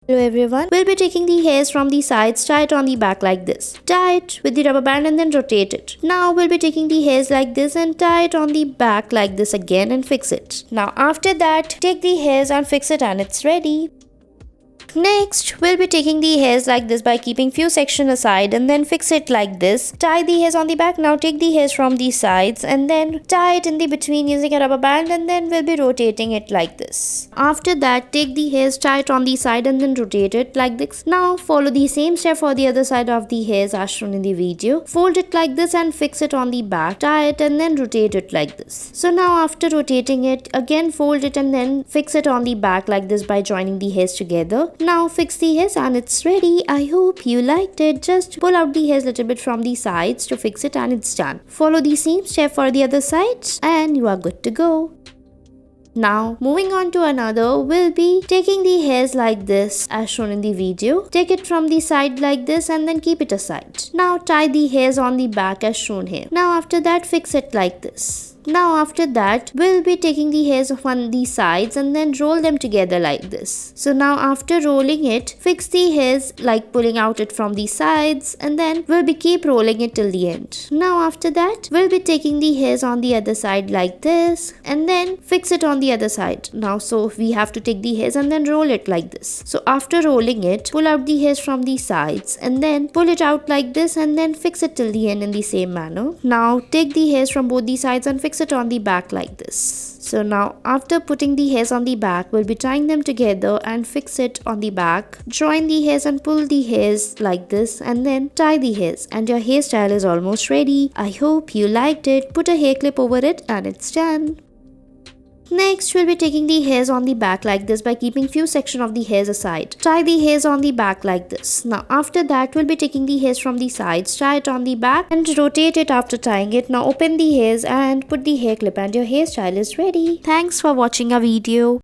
Hello everyone, we'll be taking the hairs from the sides, tie it on the back like this. Tie it with the rubber band and then rotate it. Now we'll be taking the hairs like this and tie it on the back like this again and fix it. Now after that, take the hairs and fix it and it's ready. Next, we'll be taking the hairs like this by keeping few sections aside and then fix it like this. Tie the hairs on the back. Now take the hairs from the sides and then tie it in the between using a rubber band and then we'll be rotating it like this. After that, take the hairs, tie it on the side and then rotate it like this. Now follow the same step for the other side of the hairs as shown in the video. Fold it like this and fix it on the back. Tie it and then rotate it like this. So now after rotating it, again fold it and then fix it on the back like this by joining the hairs together. Now fix the hairs and it's ready. I hope you liked it. Just pull out the hairs a little bit from the sides to fix it and it's done. Follow the same step for the other sides and you are good to go. Now moving on to another, we'll be taking the hairs like this as shown in the video. Take it from the side like this and then keep it aside. Now tie the hairs on the back as shown here. Now after that, fix it like this. Now after that, we'll be taking the hairs on the sides and then roll them together like this. So now after rolling it, fix the hairs like pulling out it from the sides and then we'll be keep rolling it till the end. Now after that, we'll be taking the hairs on the other side like this and then fix it on the other side. Now so we have to take the hairs and then roll it like this. So after rolling it, pull out the hairs from the sides and then pull it out like this and then fix it till the end in the same manner. Now take the hairs from both the sides and fix it on the back like this. So now after putting the hairs on the back, we'll be tying them together and fix it on the back. Join the hairs and pull the hairs like this and then tie the hairs and your hairstyle is almost ready. I hope you liked it. Put a hair clip over it and it's done. Next, we'll be taking the hairs on the back like this by keeping few sections of the hairs aside. Tie the hairs on the back like this. Now after that, we'll be taking the hairs from the sides, tie it on the back and rotate it after tying it. Now open the hairs and put the hair clip and your hairstyle is ready. Thanks for watching our video.